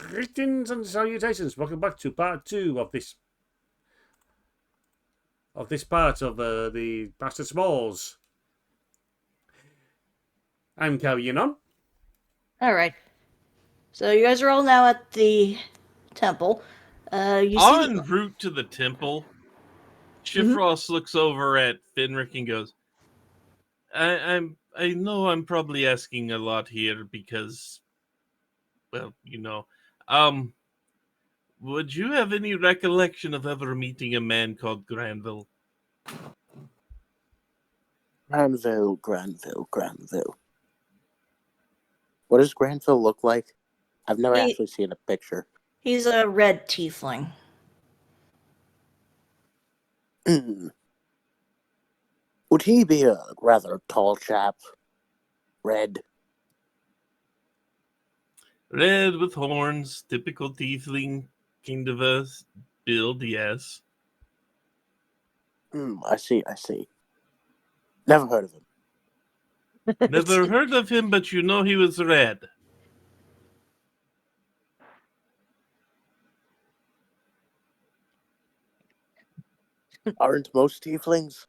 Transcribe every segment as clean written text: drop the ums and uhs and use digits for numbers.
Greetings and salutations. Welcome back to part 2 of this part of the Bastard Smalls. I'm carrying on. All right. So you guys are all now at the temple. En route to the temple, Shifrost looks over at Finrick and goes, I know I'm probably asking a lot here because, well, would you have any recollection of ever meeting a man called Granville? Granville. What does Granville look like? I've never actually seen a picture. He's a red tiefling. Would he be a rather tall chap? Red? Red with horns, typical tiefling kind of a build, yes. I see. Never heard of him. Never heard of him, but you know he was red. Aren't most tieflings?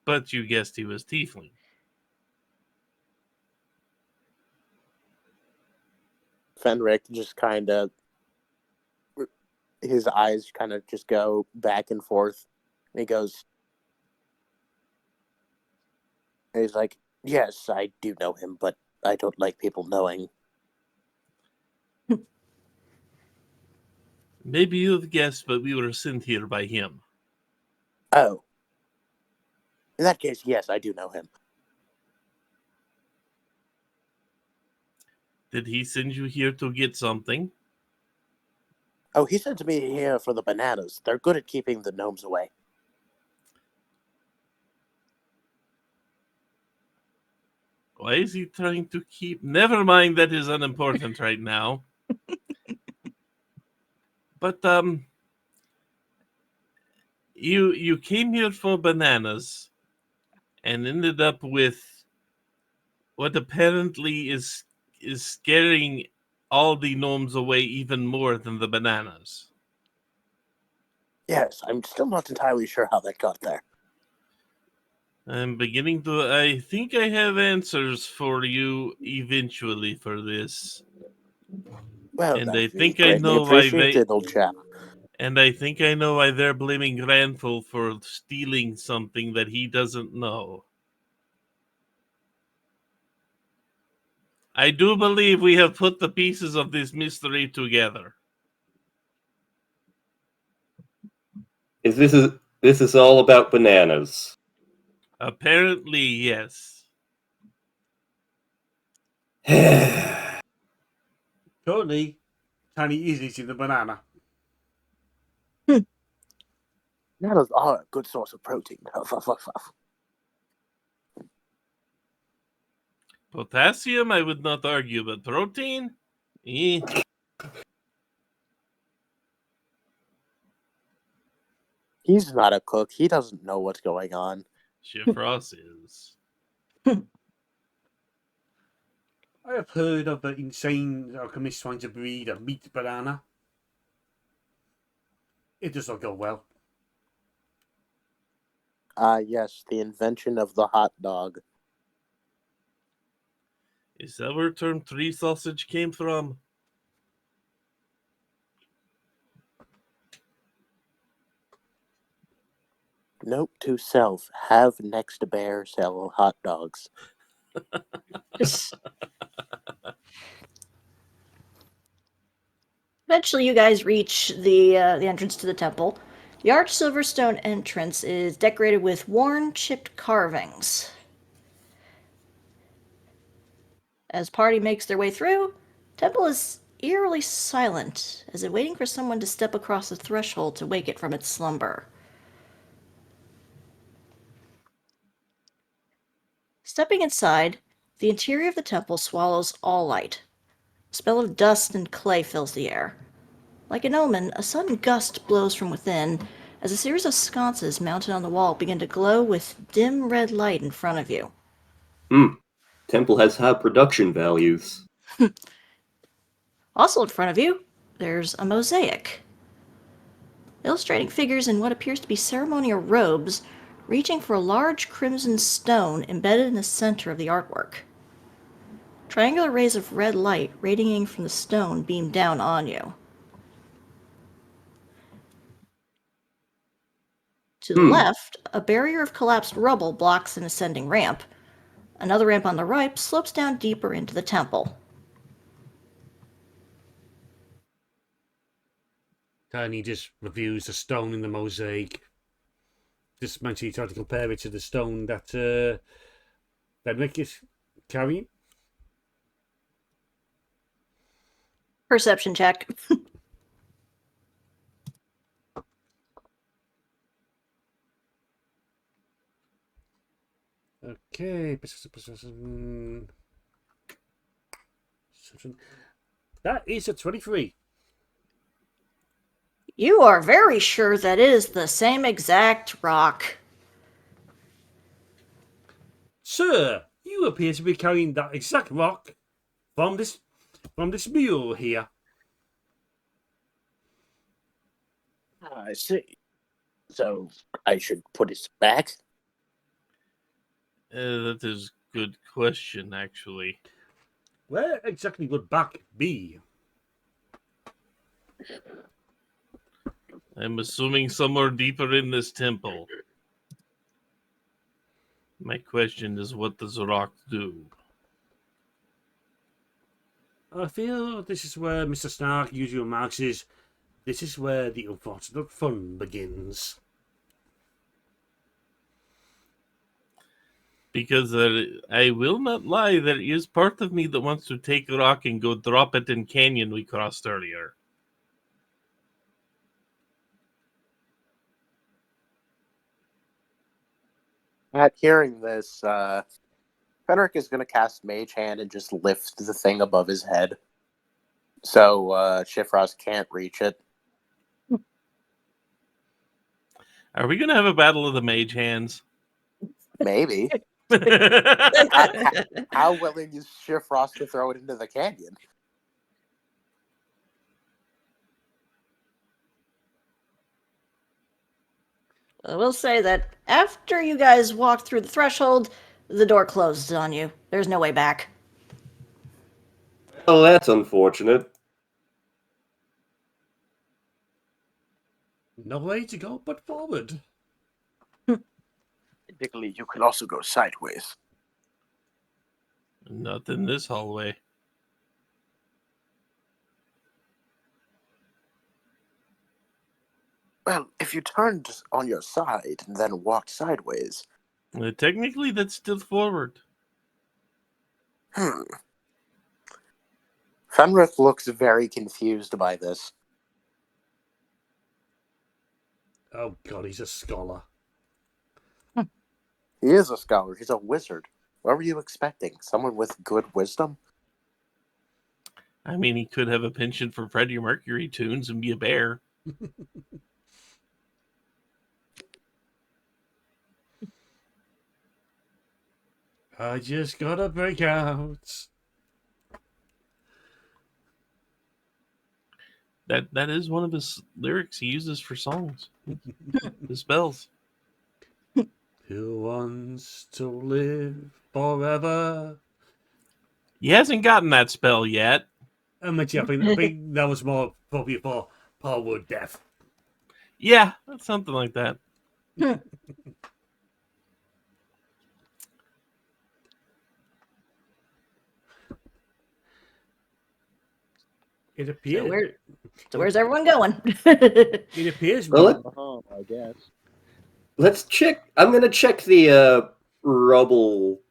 But you guessed he was tiefling. Fenric just kind of... His eyes kind of just go back and forth. And he goes... And he's like, yes, I do know him, but I don't like people knowing. Maybe you've guessed, but we were sent here by him. Oh. In that case, yes, I do know him. Did he send you here to get something? Oh, he sent me here for the bananas. They're good at keeping the gnomes away. Why is he trying to keep... Never mind, that is unimportant right now. But, you came here for bananas and ended up with what apparently is scaring all the gnomes away even more than the bananas. Yes, I'm still not entirely sure how that got there. I'm beginning to... I think I have answers for you eventually for this. Well, And that'd I think be I greatly know why appreciated, old chap. And I think I know why they're blaming Granville for stealing something that he doesn't know. I do believe we have put the pieces of this mystery together. This is all about bananas. Apparently, yes. Currently, Tiny is eating the banana. Bananas are a good source of protein. Potassium, I would not argue, but protein? Eh. He's not a cook. He doesn't know what's going on. Shifrost is. I have heard of the insane alchemist trying to breed a meat banana. It does not go well. Yes, the invention of the hot dog. Is that where term 3 sausage came from? Note to self, have next bear sell hot dogs. Eventually, you guys reach the entrance to the temple. The arched silverstone entrance is decorated with worn, chipped carvings. As party makes their way through, temple is eerily silent, as if waiting for someone to step across the threshold to wake it from its slumber. Stepping inside, the interior of the temple swallows all light. A smell of dust and clay fills the air. Like an omen, a sudden gust blows from within, as a series of sconces mounted on the wall begin to glow with dim red light in front of you. Temple has high production values. Also in front of you, there's a mosaic, illustrating figures in what appears to be ceremonial robes, reaching for a large crimson stone embedded in the center of the artwork. Triangular rays of red light radiating from the stone beam down on you. To the left, a barrier of collapsed rubble blocks an ascending ramp. Another ramp on the right slopes down deeper into the temple. Tiny just reviews the stone in the mosaic. Just mentally try to compare it to the stone that Rick is carrying. Perception check. Okay. That is a 23. You are very sure that is the same exact rock. Sir, you appear to be carrying that exact rock from this mule here. I see. So I should put it back? That is a good question, actually. Where exactly would back be? I'm assuming somewhere deeper in this temple. My question is, what does the rock do? I feel this is where Mr. Stark usually remarks is, this is where the unfortunate fun begins. Because I will not lie, there is part of me that wants to take a rock and go drop it in canyon we crossed earlier. At hearing this, Fenric is going to cast Mage Hand and just lift the thing above his head. So Shifrost can't reach it. Are we going to have a battle of the mage hands? Maybe. How willing is Shifrost to throw it into the canyon? I will say that after you guys walked through the threshold, the door closes on you. There's no way back. Well, that's unfortunate. No way to go but forward. Technically, you can also go sideways. Not in this hallway. Well, if you turned on your side and then walked sideways. Technically, that's still forward. Fenric looks very confused by this. Oh god, he's a scholar. He is a scholar. He's a wizard. What were you expecting? Someone with good wisdom? I mean, he could have a penchant for Freddie Mercury tunes and be a bear. I just gotta break out. That is one of his lyrics he uses for songs. The spells. Who wants to live forever? He hasn't gotten that spell yet. I think that was more appropriate for Paul Wood Death. Yeah, something like that. It appears. So where's everyone going? It appears. Well, I guess. let's check. I'm gonna check the rubble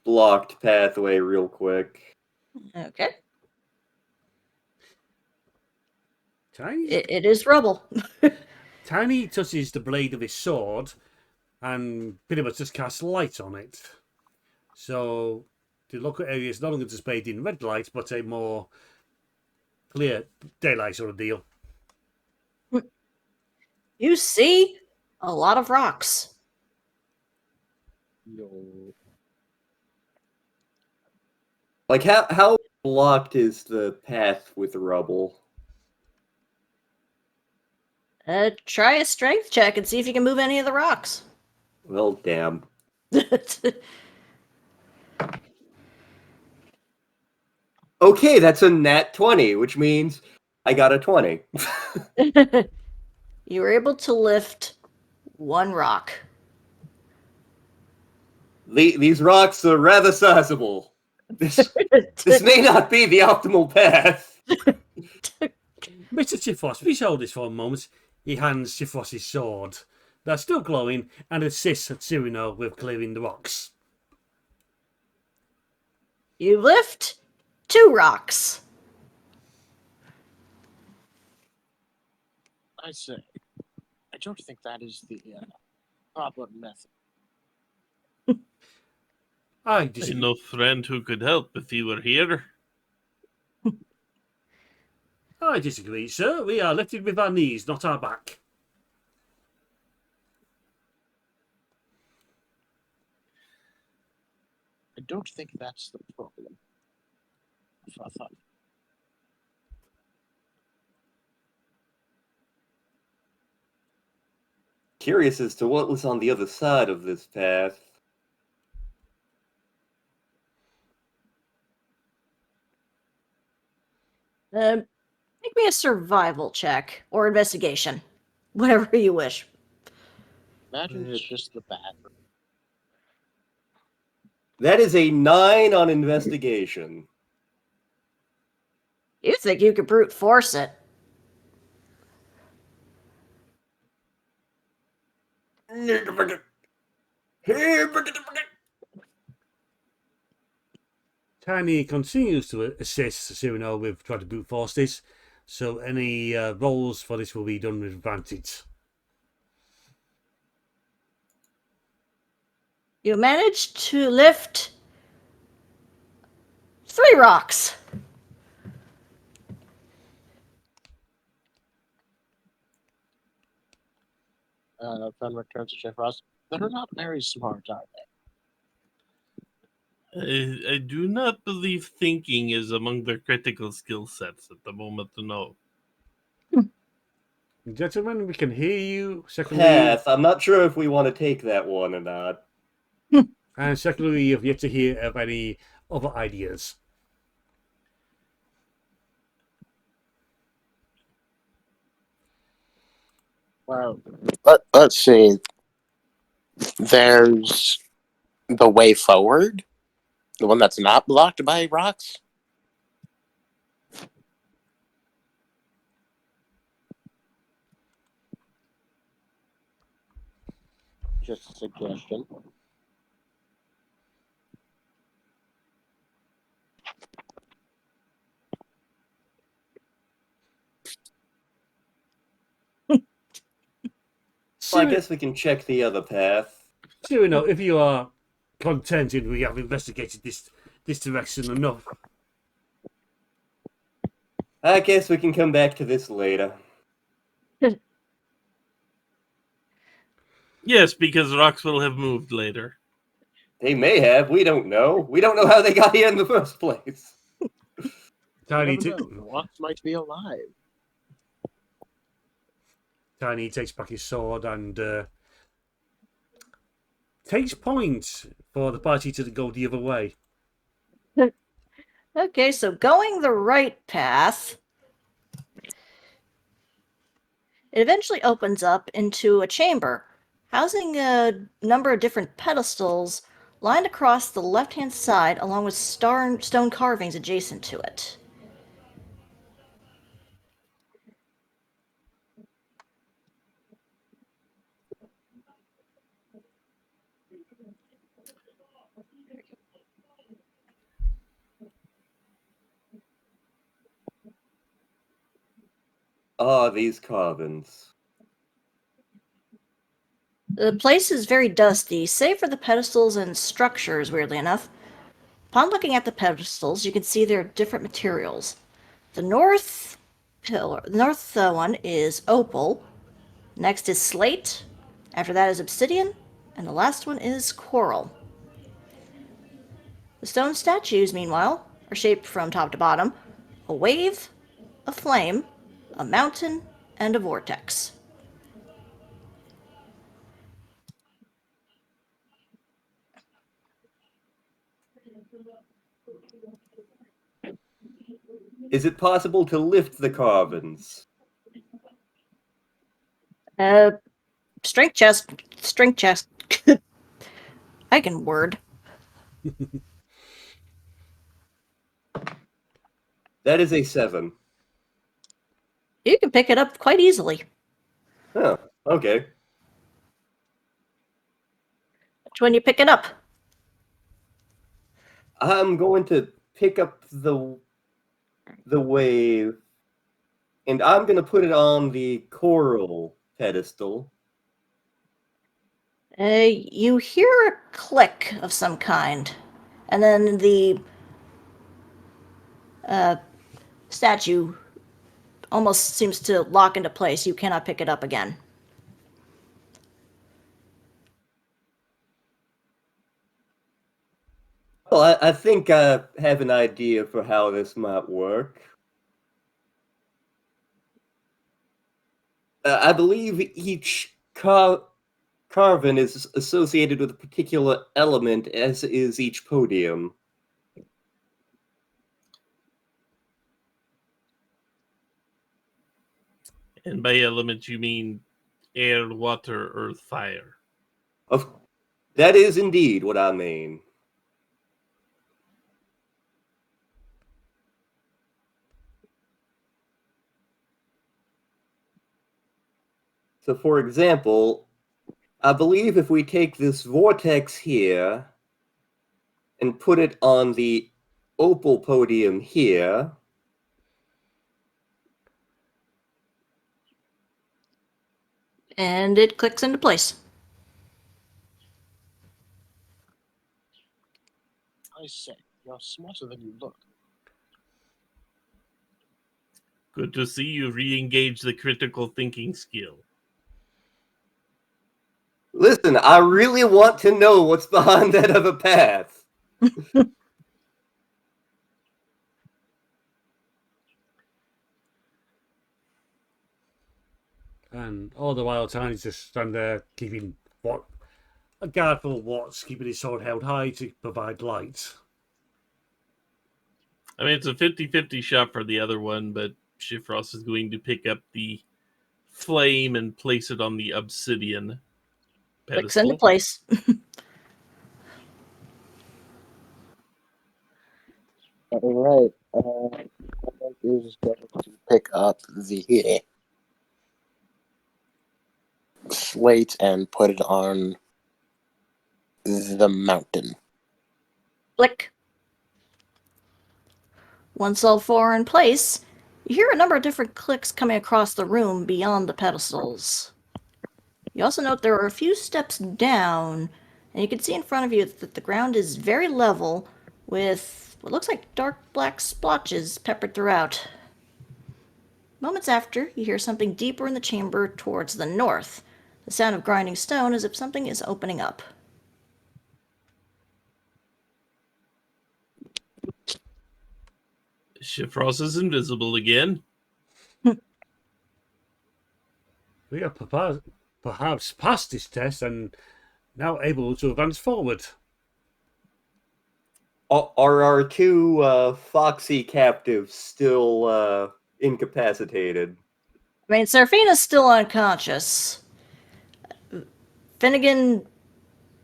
blocked pathway real quick. Okay. Tiny. It is rubble. Tiny touches the blade of his sword and pretty much just casts light on it. So the local area is no longer displayed in red light, but a more clear daylight sort of deal. You see a lot of rocks. Like how blocked is the path with rubble. Try a strength check and see if you can move any of the rocks. Well, damn. Okay, that's a nat 20, which means I got a 20. You were able to lift one rock. These rocks are rather sizable. This may not be the optimal path. Mr. Chifros, please hold this for a moment. He hands Chifros his sword. They're still glowing and assists Cyrano with clearing the rocks. You lift 2 rocks. I say, I don't think that is the proper method. I I disagree. know a friend who could help if he were here. I disagree, sir. We are lifted with our knees, not our back. I don't think that's the problem. I thought Curious as to what was on the other side of this path. Make me a survival check or investigation. Whatever you wish. imagine it's just the bathroom. That is a 9 on investigation. You think you could brute force it? Tiny continues to assist Cyrano with trying to brute force this, so any rolls for this will be done with advantage. You managed to lift 3 rocks. Fenric turns to Chef Ross. They're not very smart, are they? I do not believe thinking is among their critical skill sets at the moment to know. Gentlemen, we can hear you. Secondly, Path. I'm not sure if we want to take that one or not. and secondly, you've yet to hear of any other ideas. Well, let's see. There's the way forward, the one that's not blocked by rocks. Just a suggestion. Well, I guess we can check the other path. Cyrano, if you are contented, we have investigated this direction enough. I guess we can come back to this later. Yes, because rocks will have moved later. They may have. We don't know. We don't know how they got here in the first place. Tiny, The rocks might be alive. Tiny takes back his sword and takes points for the party to go the other way. Okay, so going the right path, it eventually opens up into a chamber, housing a number of different pedestals lined across the left-hand side along with stone carvings adjacent to it. Ah, these carvings. The place is very dusty, save for the pedestals and structures, weirdly enough. Upon looking at the pedestals, you can see they're different materials. The north one is opal, next is slate, after that is obsidian, and the last one is coral. The stone statues, meanwhile, are shaped from top to bottom: a wave, a flame, a mountain, and a vortex. Is it possible to lift the carvings? Strength chest. I can word. That is a 7. You can pick it up quite easily. Oh, okay. Which one you picking up? I'm going to pick up the wave, and I'm going to put it on the coral pedestal. You hear a click of some kind, and then the statue almost seems to lock into place. You cannot pick it up again. Well, I think I have an idea for how this might work. I believe each carving is associated with a particular element, as is each podium. And by element, you mean air, water, earth, fire. That is indeed what I mean. So, for example, I believe if we take this vortex here and put it on the opal podium here, And it clicks into place. I say, you're smarter than you look. Good to see you re-engage the critical thinking skill. listen, I really want to know what's behind that other path. And all the while, Tiny's just standing there keeping a guard full of watts, keeping his sword held high to provide light. I mean, it's a 50-50 shot for the other one, but Shifrost is going to pick up the flame and place it on the obsidian Clicks pedestal. into place. All right. Is going to pick up the slate and put it on the mountain. Click. Once all four are in place, you hear a number of different clicks coming across the room beyond the pedestals. You also note there are a few steps down, and you can see in front of you that the ground is very level, with what looks like dark black splotches peppered throughout. Moments after, you hear something deeper in the chamber towards the north, the sound of grinding stone as if something is opening up. Shifrost is invisible again. We are perhaps passed this test and now able to advance forward. Are our two foxy captives still incapacitated? I mean, Seraphina's still unconscious. Finnegan,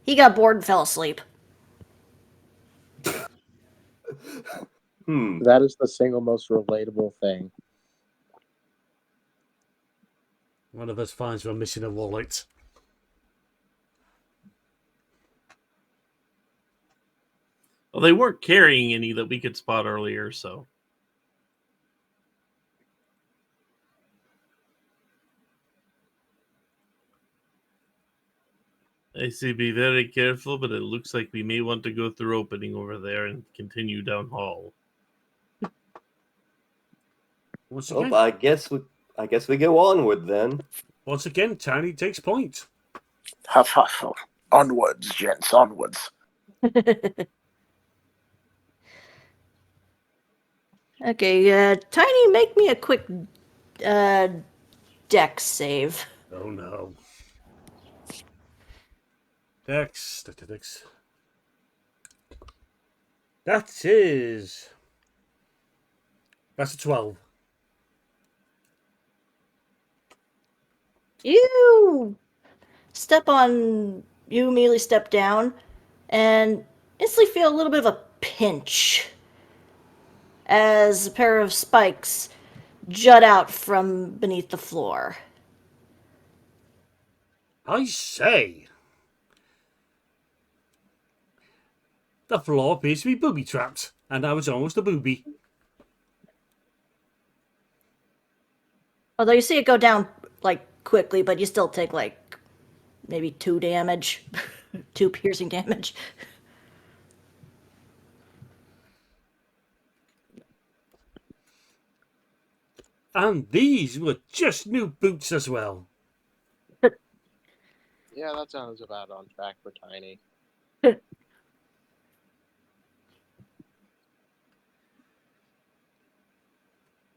he got bored and fell asleep. That is the single most relatable thing. One of us finds we're missing a wallet. Well, they weren't carrying any that we could spot earlier, so. I say be very careful, but it looks like we may want to go through opening over there and continue down hall. Once Oh, again, I guess we go onward then. once again, Tiny takes point. Huff, huff, huff. Onwards, gents, onwards. Okay, Tiny, make me a quick dex save. Oh no. Dex. That is. That's a 12. You immediately step down and instantly feel a little bit of a pinch as a pair of spikes jut out from beneath the floor. I say. The floor appears to be booby trapped, and I was almost a booby. Although you see it go down like quickly, but you still take like maybe 2 damage, 2 piercing damage. And these were just new boots as well. Yeah, that sounds about on track for Tiny.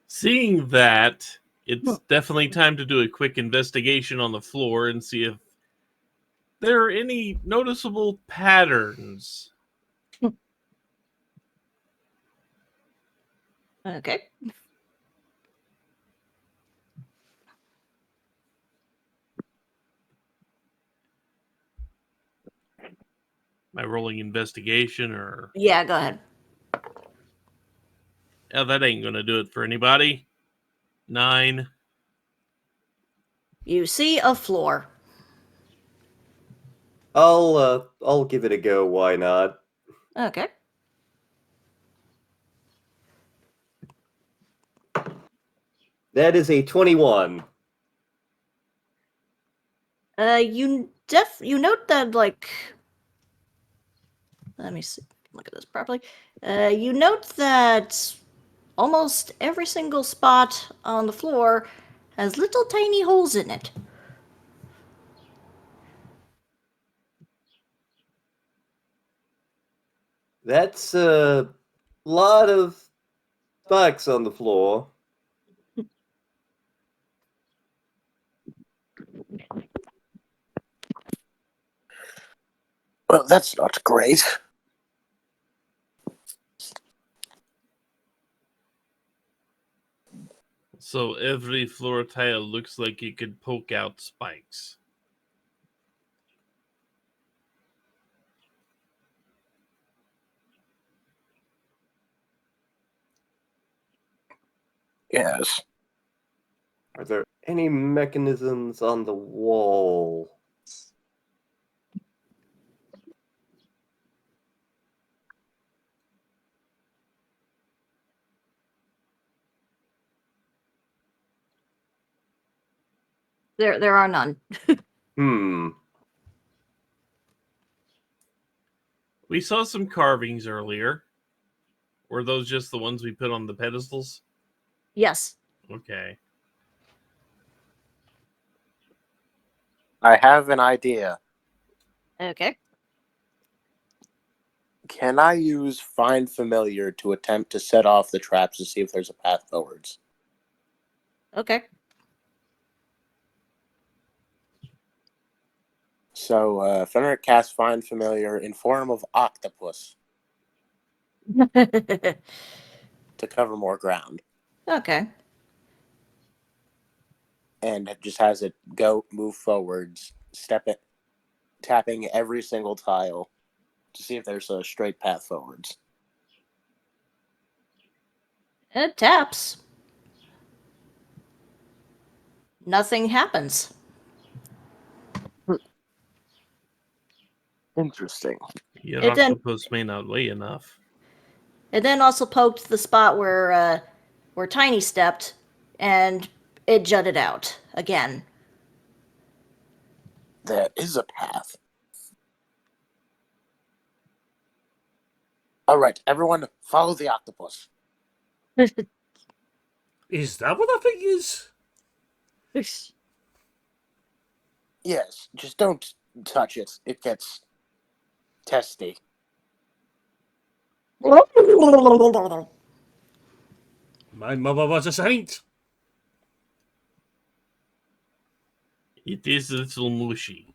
Seeing that, it's definitely time to do a quick investigation on the floor and see if there are any noticeable patterns. Okay. Am I rolling investigation or? Yeah, go ahead. Yeah, that ain't gonna do it for anybody. 9. You see a floor. I'll give it a go. Why not? Okay. That is a 21. You note that, like, let me see, look at this properly. You note that almost every single spot on the floor has little tiny holes in it. That's a lot of spikes on the floor. Well, that's not great. So every floor tile looks like it could poke out spikes. Yes. Are there any mechanisms on the wall? There are none. We saw some carvings earlier. Were those just the ones we put on the pedestals? Yes. Okay. I have an idea. Okay. Can I use Find Familiar to attempt to set off the traps to see if there's a path forwards? Okay. So, Fenrir casts Find Familiar in form of octopus to cover more ground. Okay. And it just has it move forwards, tapping every single tile to see if there's a straight path forwards. It taps. Nothing happens. Interesting. Your It then octopus may not weigh enough. It then also poked the spot where Tiny stepped, and it jutted out again. There is a path. All right, everyone, follow the octopus. Is that what that thing is? Yes, just don't touch it. It gets testy. My mother was a saint. It is a little mushy.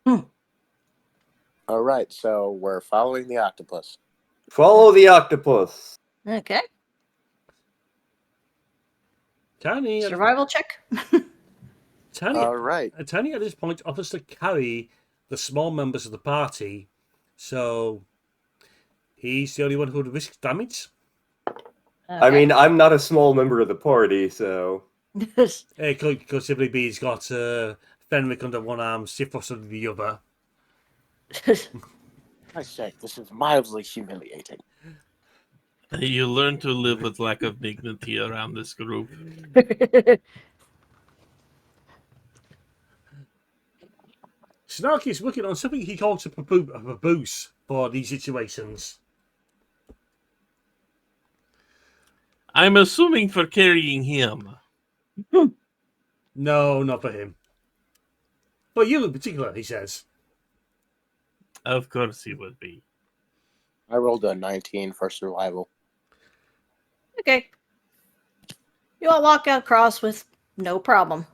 All right, so we're following the octopus. Follow the octopus. Okay. Tiny, Survival check. All right. Tiny at this point offers to carry the small members of the party, so he's the only one who would risk damage. I mean, I'm not a small member of the party, so... Because Sibley B's got Fenric under one arm, Sifros under the other. I say, this is mildly humiliating. You learn to live with lack of dignity around this group. Snarky is working on something he calls a papoose for these situations. I'm assuming for carrying him. No, not for him. For you in particular, he says. Of course he would be. I rolled a 19 for survival. Okay. You all walk across with no problem.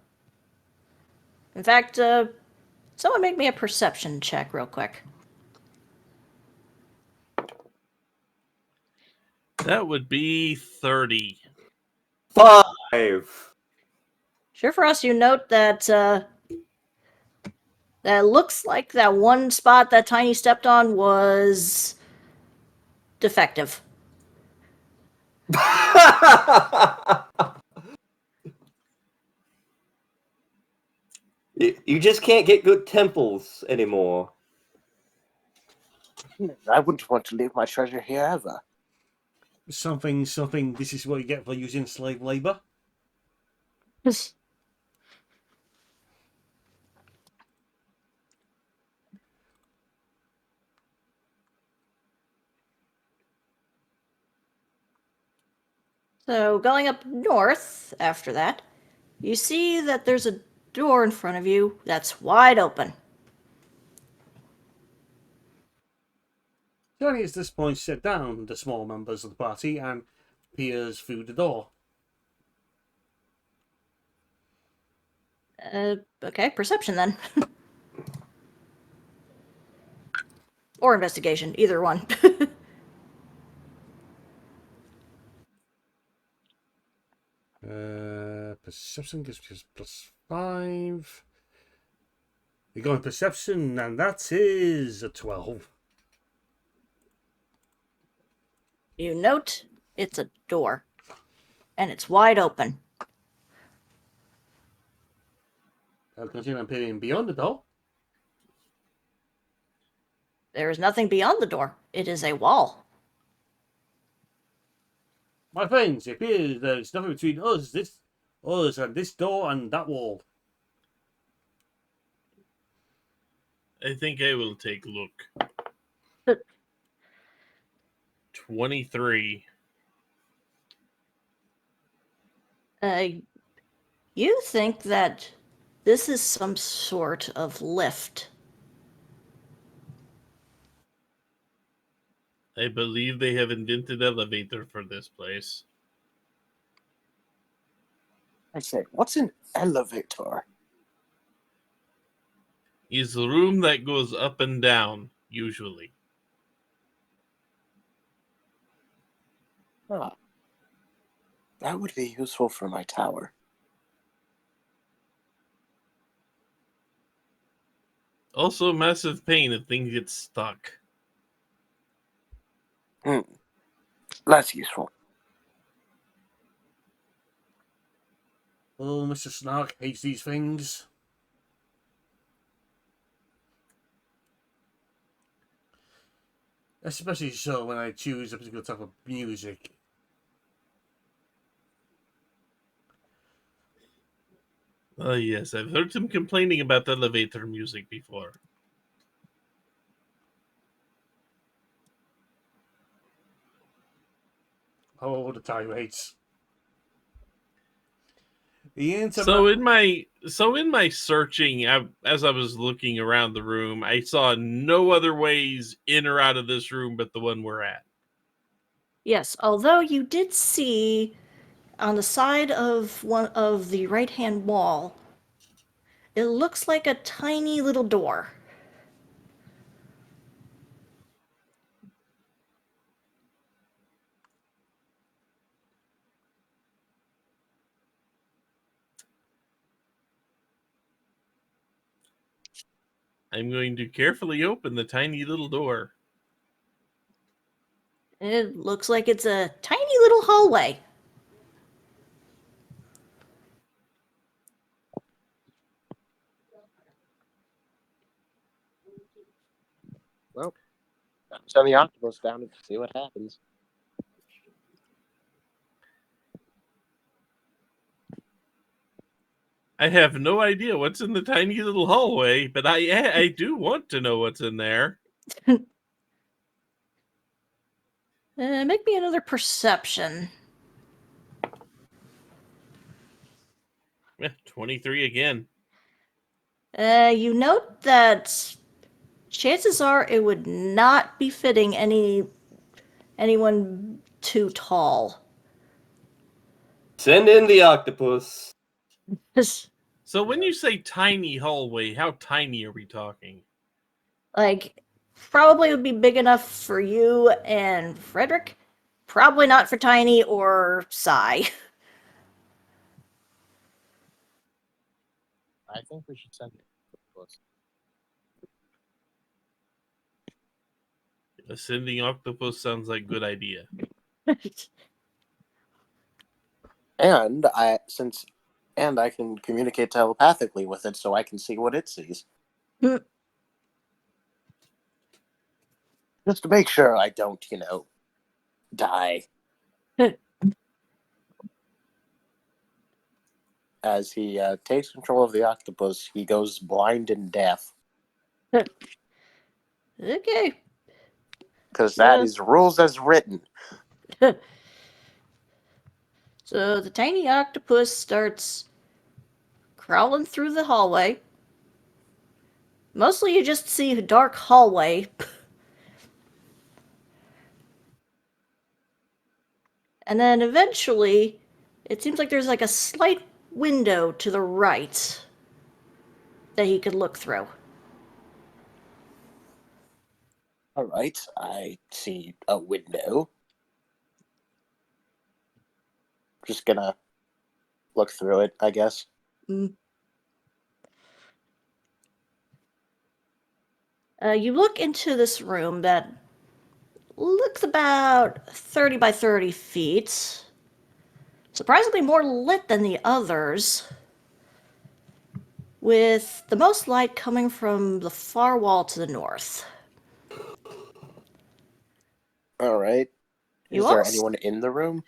In fact, someone make me a perception check real quick. That would be 30. 5! Sure, for us, you note that that looks like that one spot that Tiny stepped on was defective. You just can't get good temples anymore. I wouldn't want to leave my treasure here ever. Something, this is what you get for using slave labor. So, going up north after that, you see that there's a door in front of you that's wide open. Johnny at this point set down the small members of the party and peers through the door. Okay, perception then. Or investigation, either one. Perception gives +5. You go in perception, and that is a 12. You note it's a door, and it's wide open. I'll continue on peering beyond the door. There is nothing beyond the door. It is a wall. My friends, it appears there is nothing between us and this door and that wall. I think I will take a look. 23. You think that this is some sort of lift. I believe they have invented elevator for this place. I say, what's an elevator? Is the room that goes up and down, usually. Ah, that would be useful for my tower. Also, massive pain if things get stuck. That's useful. Oh, Mr. Snark hates these things. Especially so when I choose a particular type of music. Oh, yes, I've heard him complaining about elevator music before. Oh, the tirades. So in my searching, as I was looking around the room, I saw no other ways in or out of this room but the one we're at. Yes, although you did see On the side of one of the right-hand wall, it looks like a tiny little door. I'm going to carefully open the tiny little door. It looks like it's a tiny little hallway. Well, send the octopus down to see what happens. I have no idea what's in the tiny little hallway, but I do want to know what's in there. Make me another perception. 23 again. You note that chances are it would not be fitting anyone too tall. Send in the octopus. So when you say tiny hallway, how tiny are we talking? Like, probably would be big enough for you and Frederick. Probably not for Tiny or Psy. I think we should send the octopus. A sending octopus sounds like a good idea. And I can communicate telepathically with it, so I can see what it sees. Just to make sure I don't, die. As he takes control of the octopus, he goes blind and deaf. Okay. Because that is rules as written. So the tiny octopus starts crawling through the hallway. Mostly you just see a dark hallway. And then eventually, it seems like there's like a slight window to the right that he could look through. All right, I see a window. Just gonna look through it, I guess. You look into this room that looks about 30 by 30 feet. Surprisingly more lit than the others, with the most light coming from the far wall to the north. All right. You Is there also- anyone in the room?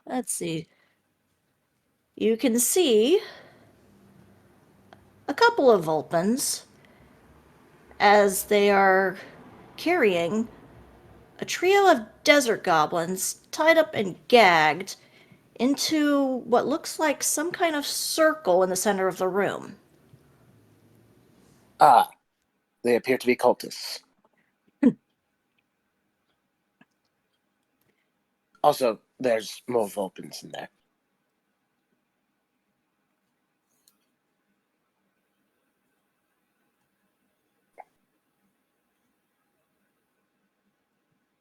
Let's see. You can see a couple of Vulpins as they are carrying a trio of desert goblins tied up and gagged into what looks like some kind of circle in the center of the room. Ah, they appear to be cultists. Also, there's more Vulpins in there.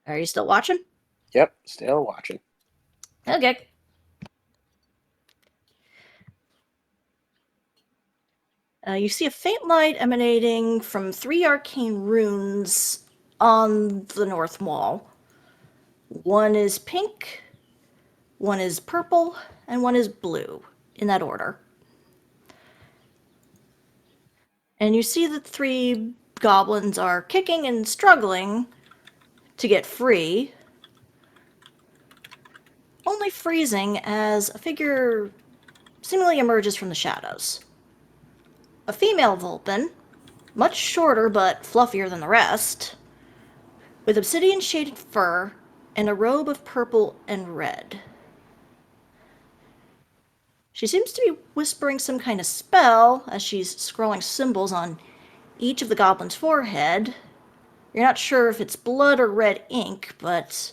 Are you still watching? Yep, still watching. Okay. You see a faint light emanating from 3 arcane runes on the north wall. One is pink, one is purple, and one is blue, in that order. And you see that 3 goblins are kicking and struggling to get free, only freezing as a figure seemingly emerges from the shadows. A female Vulpin, much shorter but fluffier than the rest, with obsidian-shaded fur and a robe of purple and red. She seems to be whispering some kind of spell as she's scrawling symbols on each of the goblin's forehead. You're not sure if it's blood or red ink, but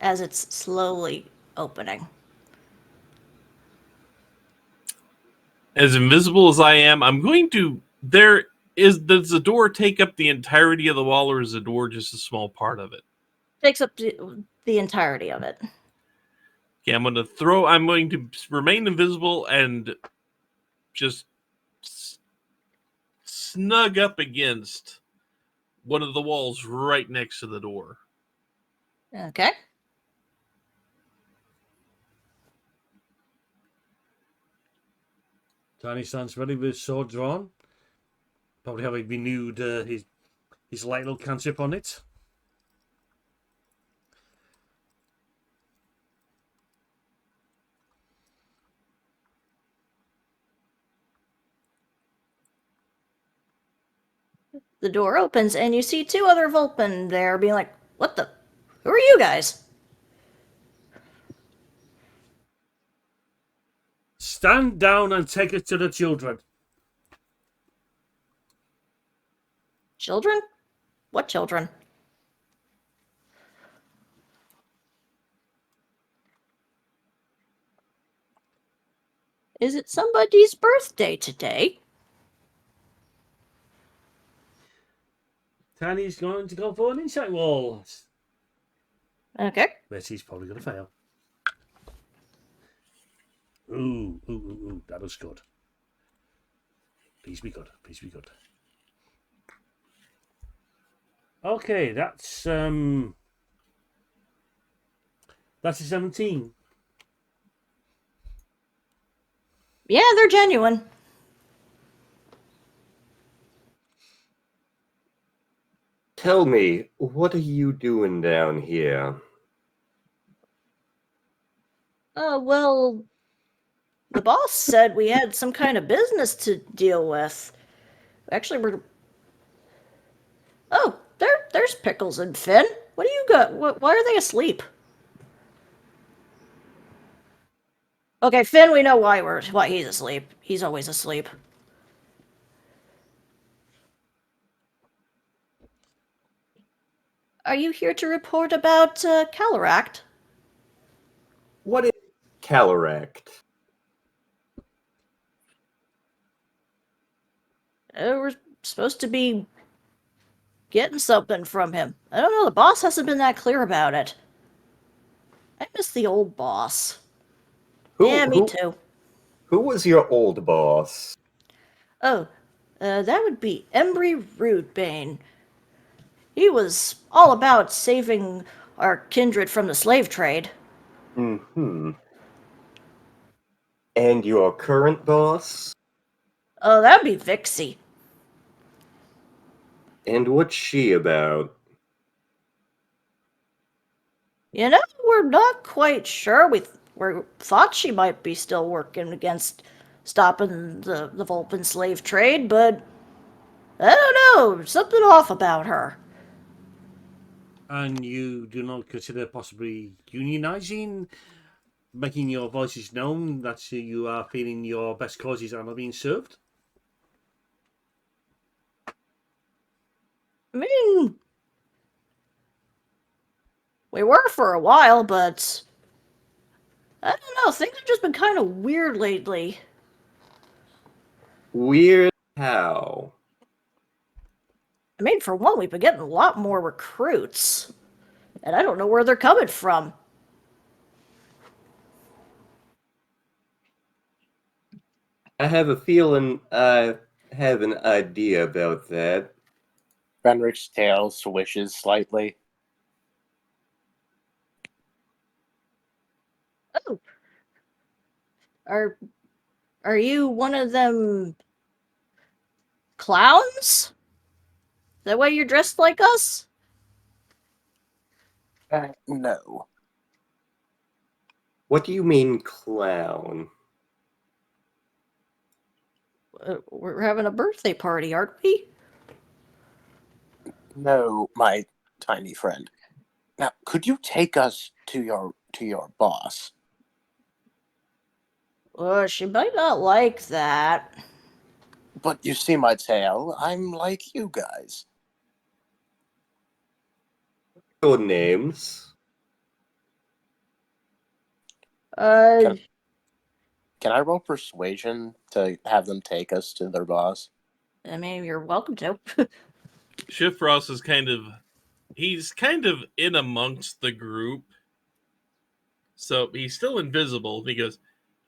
as it's slowly opening. As invisible as I am, I'm going to. Does the door take up the entirety of the wall, or is the door just a small part of it? Takes up the entirety of it. Okay, I'm going to remain invisible and just snug up against one of the walls right next to the door. Okay. Tiny stands ready with his sword drawn. Probably having renewed his light little cantrip on it. The door opens and you see two other Vulpin there being like, what the? Who are you guys? Stand down and take it to the children. Children? What children? Is it somebody's birthday today? Tiny's going to go for an insight roll. Okay. Betty's probably going to fail. Ooh, that was good. Please be good. Please be good. Okay, that's a 17. Yeah, they're genuine. Tell me, what are you doing down here? Well, the boss said we had some kind of business to deal with. Actually, we're. Oh, there's Pickles and Finn. What do you got? Why are they asleep? Okay, Finn, we know why he's asleep. He's always asleep. Are you here to report about Calaract? What is Calaract? We're supposed to be getting something from him. I don't know, the boss hasn't been that clear about it. I miss the old boss. Yeah, me too. Who was your old boss? Oh, that would be Embry Rudebane. He was all about saving our kindred from the slave trade. Mm-hmm. And your current boss? Oh, that'd be Vixie. And what's she about? You know, we're not quite sure. We thought she might be still working against stopping the Vulpin slave trade, but I don't know. Something off about her. And you do not consider possibly unionizing, making your voices known that you are feeling your best causes are not being served? I mean, we were for a while, but I don't know. Things have just been kind of weird lately. Weird how? I mean, for one, we've been getting a lot more recruits, and I don't know where they're coming from. I have a feeling I have an idea about that. Fenric's tail swishes slightly. Oh, are you one of them clowns? That way you're dressed like us? No. What do you mean, clown? We're having a birthday party, aren't we? No, my tiny friend. Now, could you take us to your boss? Well, she might not like that. But you see my tail, I'm like you guys. Your names? Uh, Can I roll persuasion to have them take us to their boss? I mean, you're welcome to. Shifrost is he's kind of in amongst the group. So he's still invisible. He goes,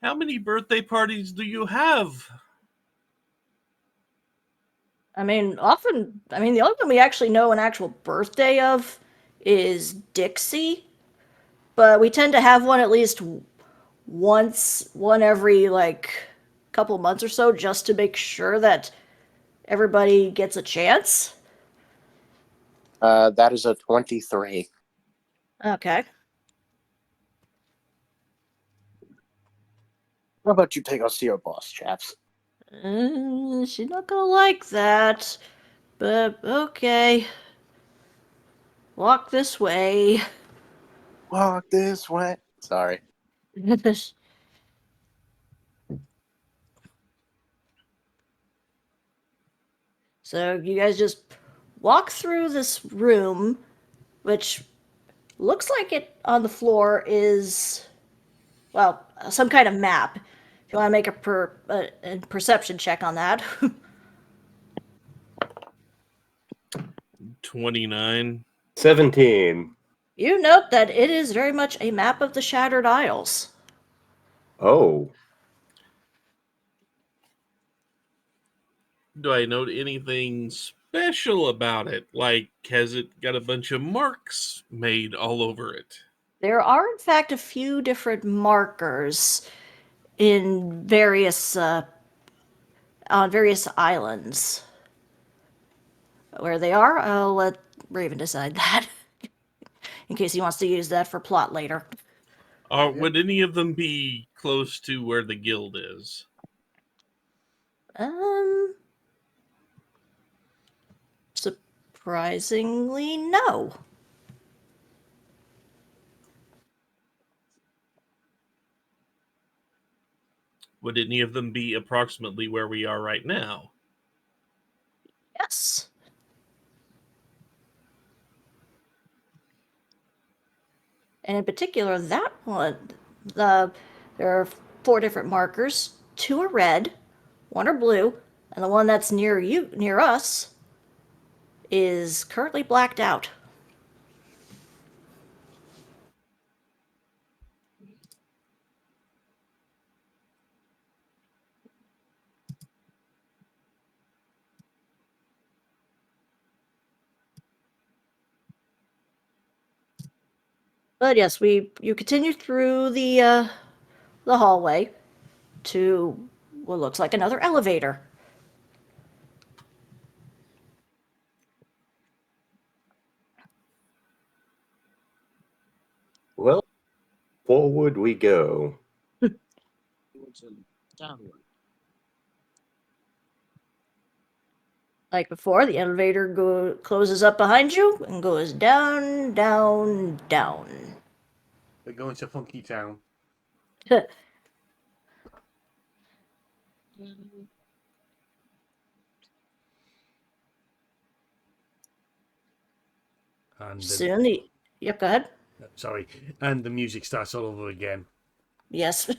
"How many birthday parties do you have?" I mean, the only one we actually know an actual birthday of is Dixie, but we tend to have one at least one every like couple months or so, just to make sure that everybody gets a chance. That is a 23. Okay. How about you take us to your boss, chaps? She's not gonna like that, but okay. Walk this way. Walk this way. Sorry. So you guys just walk through this room, which looks like it on the floor is, well, some kind of map. If you want to make a perception check on that. 29. 17. You note that it is very much a map of the Shattered Isles. Oh. Do I note anything special about it? Like, has it got a bunch of marks made all over it? There are, in fact, a few different markers in various on various islands. Where they are, I'll let Raven decide that, in case he wants to use that for plot later. Or would any of them be close to where the guild is? Surprisingly, no. Would any of them be approximately where we are right now? Yes. And in particular, that one, there are 4 different markers. 2 are red, 1 are blue, and the one that's near us, is currently blacked out. But yes, you continue through the hallway to what looks like another elevator. Well, forward we go. Like before, the elevator closes up behind you and goes down, down, down. We're going to Funky Town. And Soon Yep, go ahead. sorry, and the music starts all over again. Yes.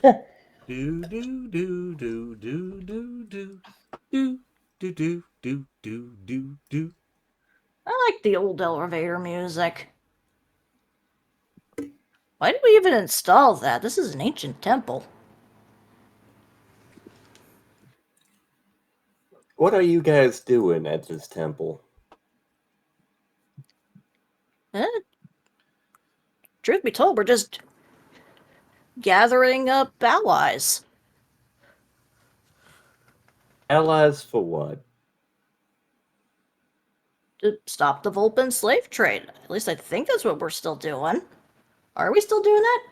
Do do do do do do do do do do do do do do. I like the old elevator music. Why did we even install that? This is an ancient temple. What are you guys doing at this temple? Eh, truth be told, we're just gathering up allies. Allies for what? To stop the Vulpin slave trade. At least I think that's what we're still doing. Are we still doing that?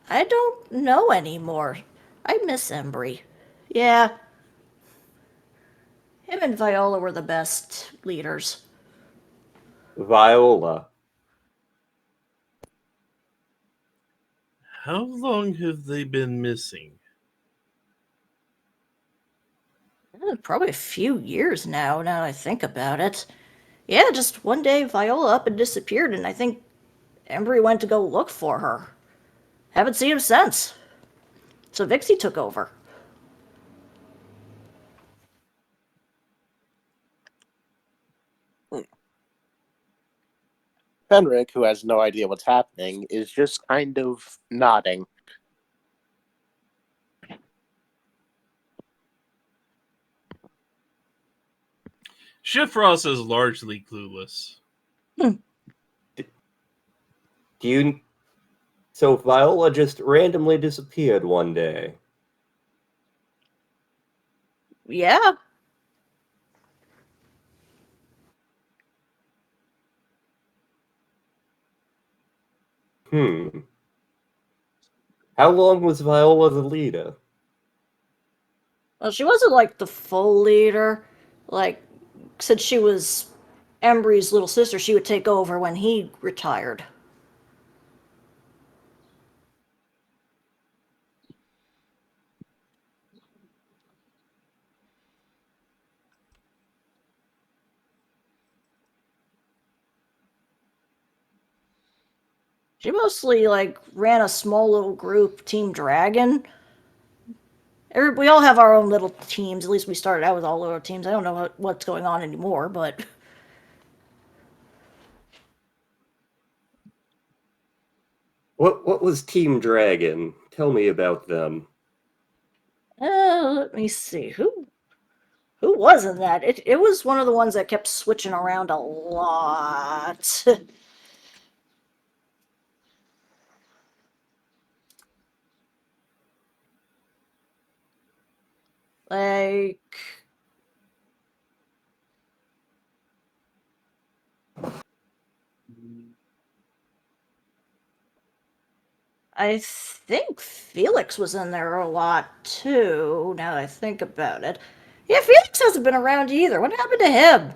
I don't know anymore. I miss Embry. Yeah. Him and Viola were the best leaders. Viola. How long have they been missing? Probably a few years now that I think about it. Yeah, just one day Viola up and disappeared, and I think Embry went to go look for her. Haven't seen him since. So Vixie took over. Fenric, who has no idea what's happening, is just kind of nodding. Shifrost is largely clueless. So Viola just randomly disappeared one day. Yeah. How long was Viola the leader? Well, she wasn't like the full leader. Like, since she was Embry's little sister, she would take over when he retired. She mostly like ran a small little group, Team Dragon. We all have our own little teams. At least we started out with all little teams. I don't know what's going on anymore, but What was Team Dragon? Tell me about them. let me see who was in that. It was one of the ones that kept switching around a lot. Like, I think Felix was in there a lot too, now that I think about it. Yeah, Felix hasn't been around either. What happened to him?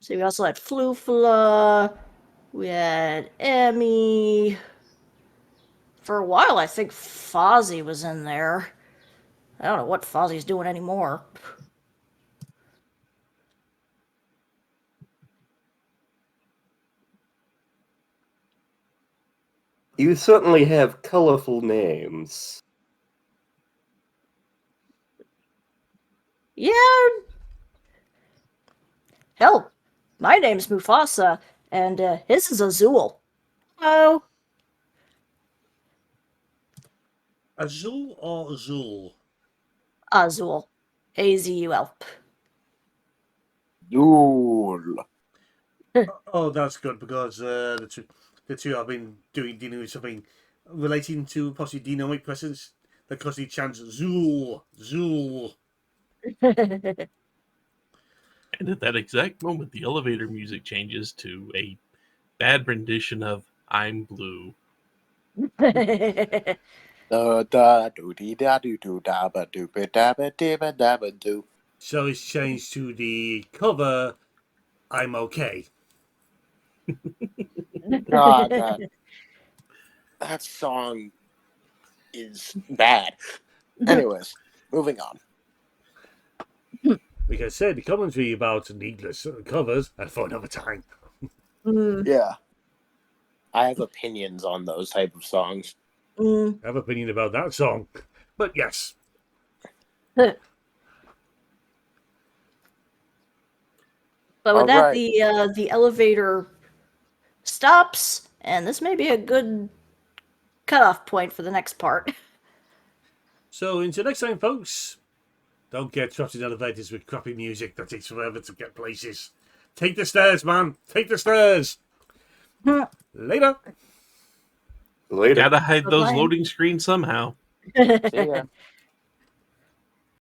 See, we also had Flufla. We had Emmy. For a while, I think Fozzie was in there. I don't know what Fozzie's doing anymore. You certainly have colorful names. Yeah. Hell, my name's Mufasa, and his is Azul. Oh, Azul or Azul? Azul. Azul. Duel. Oh, that's good because the two have been dealing with something relating to possibly dynamic presence that constantly chants Zool, Zool. And at that exact moment, the elevator music changes to a bad rendition of I'm Blue. So it's changed to the cover I'm Okay. God, that song is bad. Anyways, moving on. Like I said, the commentary about needless covers and for another time. Yeah. I have opinions on those type of songs. I have an opinion about that song. But yes. But with All that, right. the elevator stops, and this may be a good cutoff point for the next part. So until next time, folks, don't get trapped in elevators with crappy music that takes forever to get places. Take the stairs, man. Take the stairs. Later. Later. Gotta hide those Bye-bye. loading screens somehow. See ya.